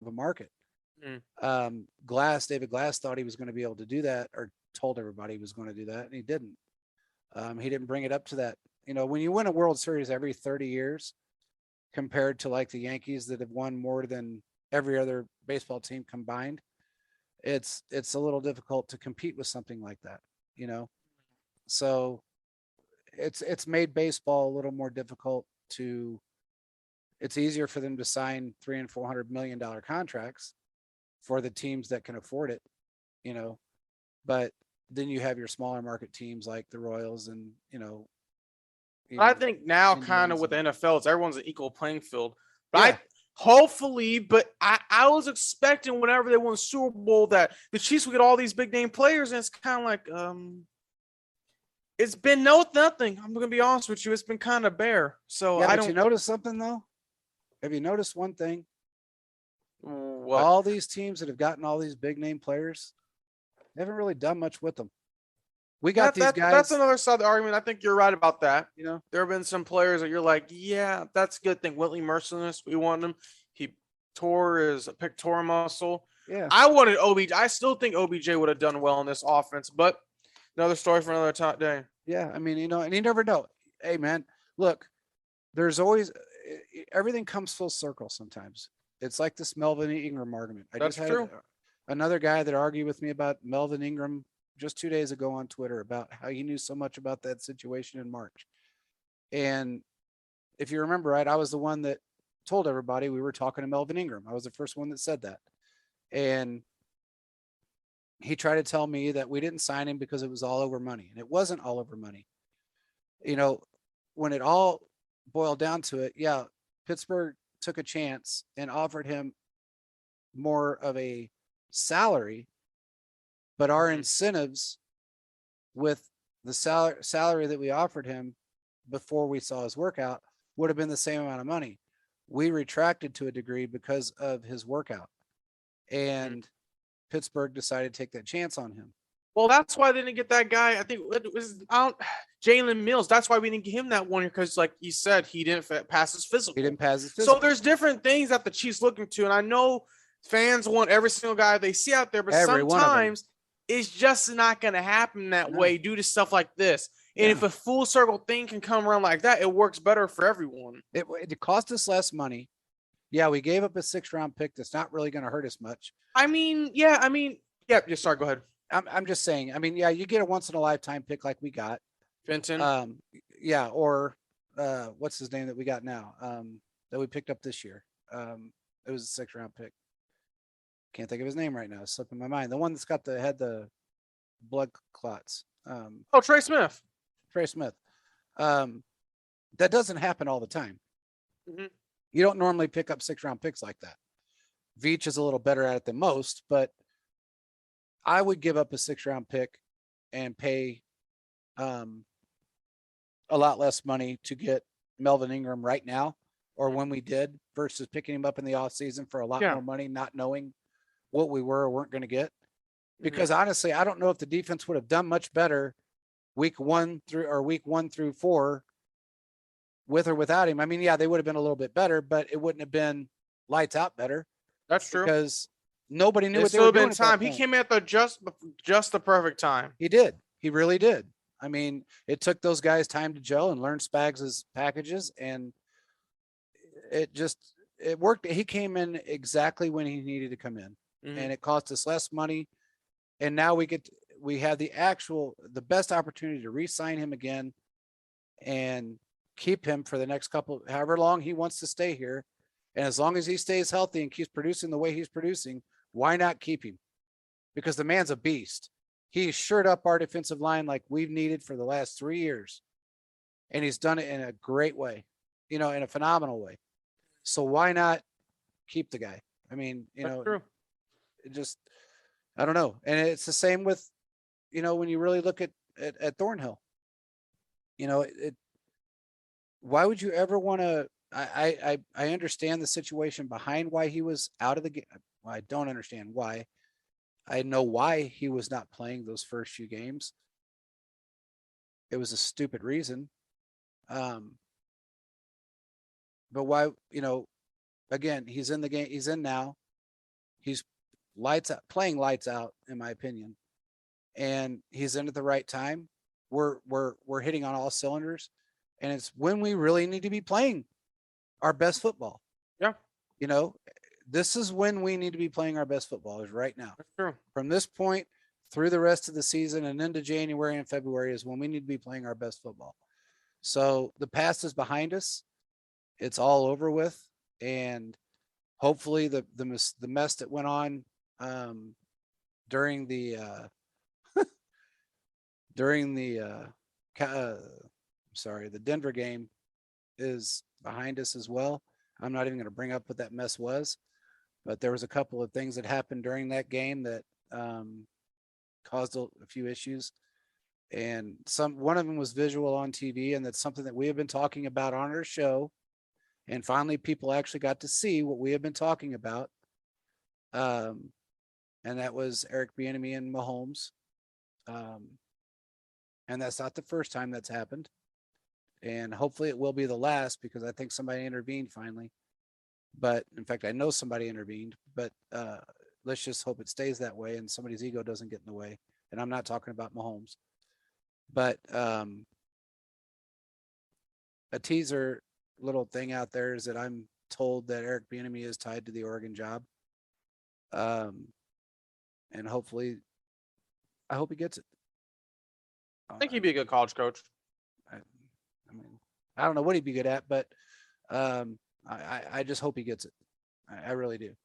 of a market. Mm. David Glass thought he was going to be able to do that, or told everybody he was going to do that, and he didn't. He didn't bring it up to that. When you win a World Series every 30 years, compared to like the Yankees that have won more than every other baseball team combined, it's a little difficult to compete with something like that. You know, so it's made baseball a little more difficult to. It's easier for them to sign $300 and $400 million contracts for the teams that can afford it, you know. But then you have your smaller market teams like the Royals and I even think now, kind of Indians. with the And NFL, it's everyone's an equal playing field. But yeah, hopefully, but I was expecting whenever they won the Super Bowl that the Chiefs would get all these big name players, and it's kind of like, it's been nothing. I'm gonna be honest with you, it's been kind of bare. So yeah. I But you don't notice something though? Have you noticed one thing? what All these teams that have gotten all these big name players, they haven't really done much with them. We got these that's guys, another side of the argument. I think you're right about that. you know. There have been some players that you're like, yeah, that's a good thing. Whitley Merciless, we want him. He tore his pectoral muscle. Yeah, I wanted OBJ. I still think OBJ would have done well in this offense, but another story for another day. yeah. I mean, and you never know. Hey, man, look, there's always everything comes full circle. Sometimes it's like this Melvin Ingram argument. I just That's had true. another guy that argued with me about Melvin Ingram just 2 days ago on Twitter about how he knew so much about that situation in March. And if you remember right, I was the one that told everybody we were talking to Melvin Ingram. I was the first one that said that. And he tried to tell me that we didn't sign him because it was all over money. And it wasn't all over money. You know, when it all boiled down to it, yeah, Pittsburgh took a chance and offered him more of a salary, but our Mhm. incentives with the salary that we offered him before we saw his workout would have been the same amount of money. We retracted to a degree because of his workout, Mhm. and Pittsburgh decided to take that chance on him. Well, that's why they didn't get that guy. I think it was Jalen Mills. That's why we didn't get him that one year because, like you said, he didn't pass his He physical. didn't pass his So physical. there's different things that the Chiefs looking to, and I know fans want every single guy they see out there, but Every one of them. sometimes it's just not going to happen that No, way due to stuff like this. And yeah, if a full circle thing can come around like that, it works better for everyone. it cost us less money. Yeah, we gave up a 6th round pick that's not really going to hurt us much. Yeah. Just sorry. Go ahead, I'm just saying. I mean, yeah, you get a once in a lifetime pick like we got. Fenton. Um, yeah, or what's his name that we got now? That we picked up this year. It was a 6th round pick. Can't think of his name right now. It's slipping my mind. The one that's got the blood clots. Oh, Trey Smith. Trey Smith. Um, that doesn't happen all the time. Mhm. You don't normally pick up 6th round picks like that. Veach is a little better at it than most, but I would give up a 6th round pick and pay um, a lot less money to get Melvin Ingram right now or when we did versus picking him up in the off season for a lot Yeah. more money, not knowing what we were or weren't going to get. Mhm. Because honestly, I don't know if the defense would have done much better week 1 through 4 with or without him. I mean, yeah, they would have been a little bit better, but it wouldn't have been lights out better That's true. because nobody knew It what they still were have been doing at that time. He point. came at the just the perfect time. He did. He really did. I mean, it took those guys time to gel and learn Spags' packages, and it just it worked. He came in exactly when he needed to come in, Hmm. and it cost us less money. And now we have the best opportunity to re-sign him again and keep him for the next couple, however long he wants to stay here. And as long as he stays healthy and keeps producing the way he's producing, why not keep him? Because the man's a beast. He's shored up our defensive line like we've needed for the last 3 years. And he's done it in a great way, in a phenomenal way. So why not keep the guy? I mean, That's true. it just, I don't know. And it's the same with, when you really look at Thornhill, why would you ever want to? I understand the situation behind why he was out of the game. Well, I don't understand why. I know why he was not playing those first few games. It was a stupid reason. Um, but why? Again, he's in the game. He's in now. He's playing lights out, in my opinion, and he's in at the right time. We're hitting on all cylinders, and it's when we really need to be playing our best football. Yeah, You know, this is when we need to be playing our best football, is right now. that's true. From this point through the rest of the season and into January and February is when we need to be playing our best football. So the past is behind us. It's all over with, and hopefully the mess that went on during the during the the Denver game is behind us as well. I'm not even going to bring up what that mess was, but there was a couple of things that happened during that game that caused a few issues, and one of them was visual on TV, and that's something that we have been talking about on our show, and finally people actually got to see what we have been talking about, and that was Eric Bieniemy and Mahomes, and that's not the first time that's happened, and hopefully it will be the last, because I think somebody intervened finally. But in fact, I know somebody intervened, but let's just hope it stays that way and somebody's ego doesn't get in the way. And I'm not talking about Mahomes, but a teaser little thing out there is that I'm told that Eric Bieniemy is tied to the Oregon job. And hopefully, I hope he gets it. I think he'd be a good college coach. I mean, I don't know what he'd be good at, but I just hope he gets it. I really do.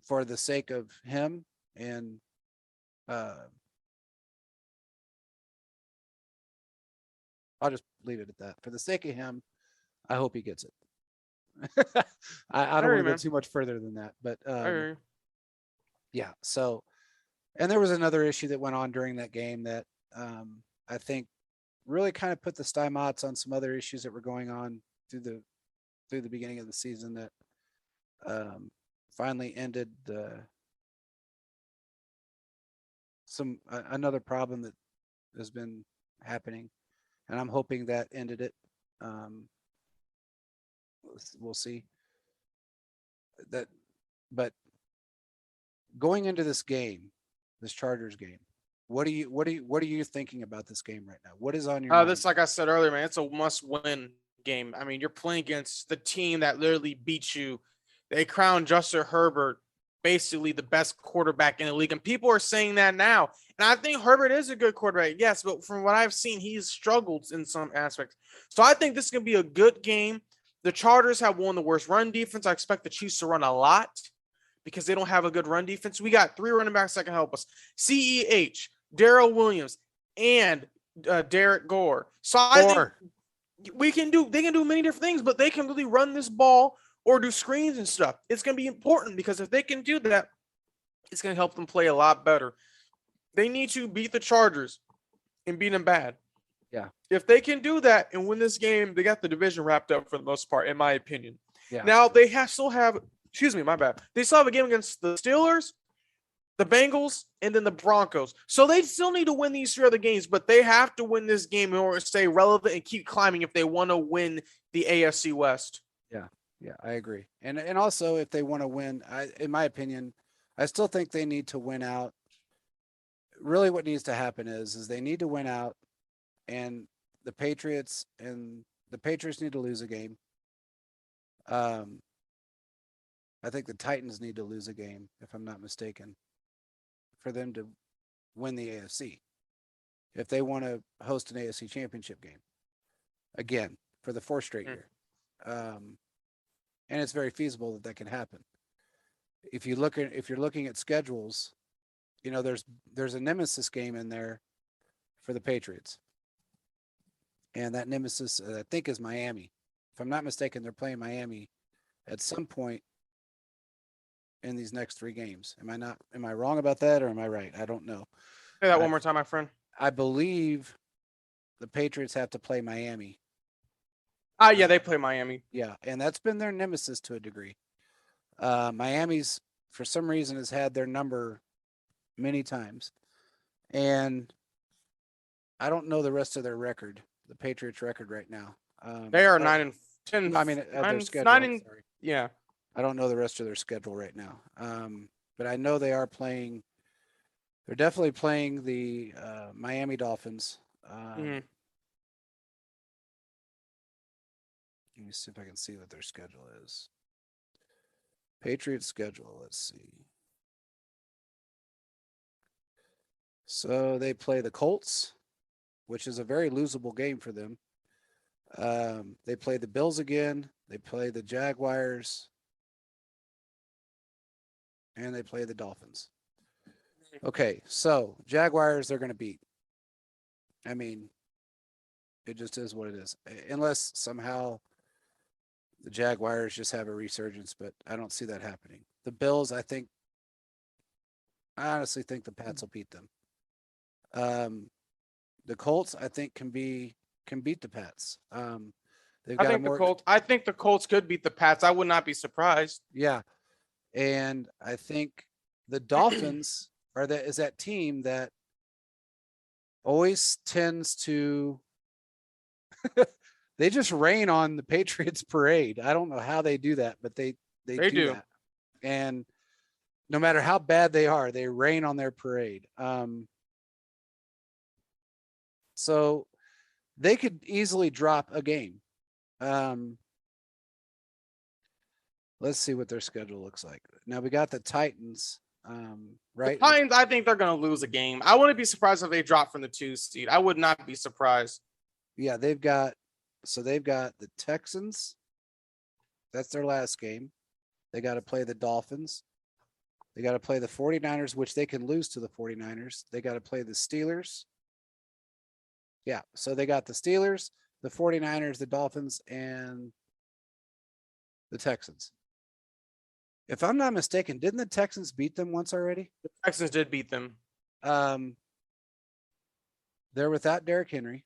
For the sake of him and I'll just leave it at that. For the sake of him, I hope he gets it. I don't want to go too much further than that, but yeah. So, and there was another issue that went on during that game that I think really kind of put the stigmats on some other issues that were going on through the beginning of the season that finally ended another problem that has been happening, and I'm hoping that ended it. We'll see that, but going into this game, this Chargers game, what are you thinking about this game right now? What is on your mind? This, like I said earlier, man, it's a must-win game. I mean, you're playing against the team that literally beat you. They crowned Justin Herbert basically the best quarterback in the league, and people are saying that now. And I think Herbert is a good quarterback, yes, but from what I've seen, he's struggled in some aspects. So I think this is going to be a good game. The Chargers have one of the worst run defense. I expect the Chiefs to run a lot because they don't have a good run defense. We got 3 running backs that can help us: CEH, Darrell Williams, and Derek Gore. So I think they can do many different things, but they can really run this ball or do screens and stuff. It's going to be important because if they can do that, it's going to help them play a lot better. They need to beat the Chargers and beat them bad. Yeah. If they can do that and win this game, they got the division wrapped up for the most part, in my opinion. Yeah. Now they still have, excuse me, my bad. They still have a game against the Steelers, the Bengals, and then the Broncos. So they still need to win these 3 other games, but they have to win this game in order to stay relevant and keep climbing if they want to win the AFC West. Yeah. Yeah, I agree. And also if they want to win, in my opinion, I still think they need to win out. Really what needs to happen is they need to win out, and the Patriots need to lose a game. I think the Titans need to lose a game, if I'm not mistaken, for them to win the AFC. If they want to host an AFC championship game again for the 4th straight year. And it's very feasible that can happen. If you're looking at schedules, you know, there's a nemesis game in there for the Patriots. And that nemesis, I think, is Miami. If I'm not mistaken, they're playing Miami at some point in these next 3 games. Am I wrong about that, or am I right? I don't know. Say that one more time, my friend. I believe the Patriots have to play Miami. Yeah, they play Miami. Yeah, and that's been their nemesis to a degree. Miami's, for some reason, has had their number many times. And I don't know the rest of their record, the Patriots record right now. They are 9-10. I mean, their schedule. Yeah. I don't know the rest of their schedule right now. But I know they are playing. They're definitely playing the Miami Dolphins. Mhm. Let me see if I can see what their schedule is. Patriots schedule. Let's see. So they play the Colts, which is a very losable game for them. They play the Bills again. They play the Jaguars, and they play the Dolphins. Okay, so Jaguars they're going to beat. I mean, it just is what it is. Unless somehow the Jaguars just have a resurgence, but I don't see that happening. The Bills, I honestly think the Pats will beat them. The Colts, I think, can beat the Pats. They've I got a think the more Colts. I think the Colts could beat the Pats. I would not be surprised. yeah, and I think the Dolphins is that team that always tends to they just rain on the Patriots parade. I don't know how they do that, but they They do do. that. And no matter how bad they are, they rain on their parade. So they could easily drop a game. Let's see what their schedule looks like. Now we got the Titans, The right? Titans, I think they're going to lose a game. I wouldn't be surprised if they drop from the 2 seed. I would not be surprised. Yeah, they've got the Texans. That's their last game. They got to play the Dolphins. They got to play the 49ers, which they can lose to the 49ers. They got to play the Steelers. Yeah, so they got the Steelers, the 49ers, the Dolphins, and the Texans. If I'm not mistaken, didn't the Texans beat them once already? The Texans did beat them. They're without Derrick Henry.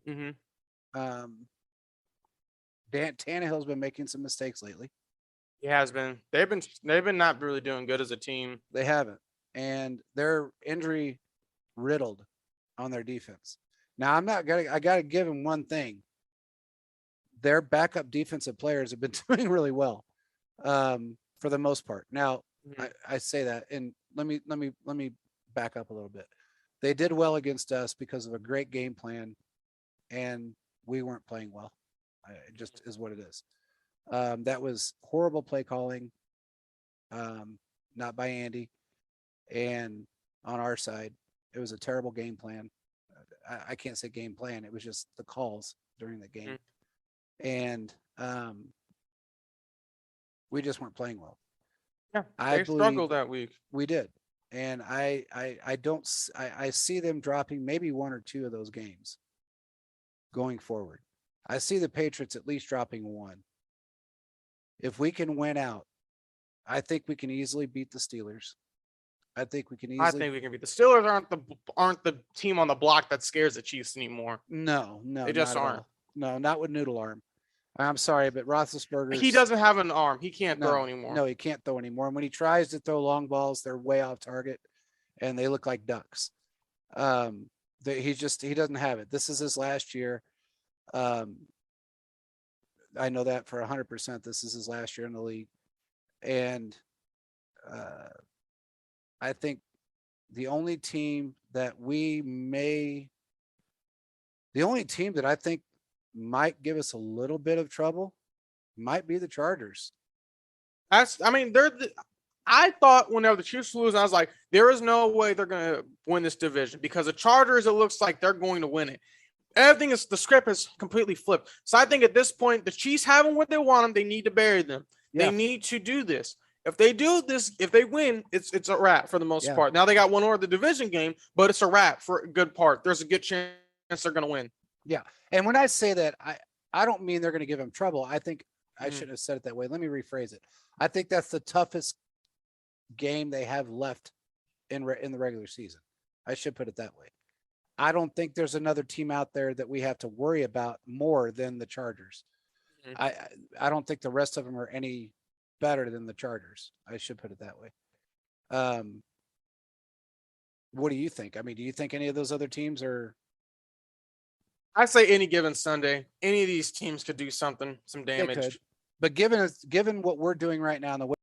Mm-hmm. Tannehill's been making some mistakes lately. He has been. They've been not really doing good as a team. They haven't, and they're injury riddled on their defense. Now I gotta give them one thing. Their backup defensive players have been doing really well, for the most part. Now I say that, and let me back up a little bit. They did well against us because of a great game plan, and we weren't playing well. It just is what it is. That was horrible play calling, not by Andy, and on our side, it was a terrible game plan. I can't say game plan; it was just the calls during the game, and we just weren't playing well. Yeah, I they believe struggled that week. we did, and I see them dropping maybe one or two of those games going forward. I see the Patriots at least dropping one. If we can win out, I think we can easily beat the Steelers. I think we can I easily. think we can beat the Steelers. Aren't the team on the block that scares the Chiefs anymore. No, They just not at aren't. all. No, not with Noodle Arm. I'm sorry, but Roethlisberger. He doesn't have an arm. He can't no, throw anymore. No, he can't throw anymore. And when he tries to throw long balls, they're way off target, and they look like ducks. He doesn't have it. This is his last year. I know that for 100%. This is his last year in the league, and I think the only team that I think might give us a little bit of trouble might be the Chargers. I mean, I thought whenever the Chiefs lose, I was like, there is no way they're going to win this division because the Chargers, it looks like they're going to win it. The script is completely flipped. So I think at this point, the Chiefs haven't what they want them. They need to bury them. Yeah. They need to do this. If they do this, if they win, it's a wrap for the most part. Now they got one more of the division game, but it's a wrap for a good part. There's a good chance they're going to win. Yeah. And when I say that, I don't mean they're going to give them trouble. I think I shouldn't have said it that way. Let me rephrase it. I think that's the toughest game they have left in the regular season. I should put it that way. I don't think there's another team out there that we have to worry about more than the Chargers. I don't think the rest of them are any better than the Chargers. I should put it that way. What do you think? I mean, do you think any of those other teams are? I say any given Sunday, any of these teams could do some damage. But given what we're doing right now and the way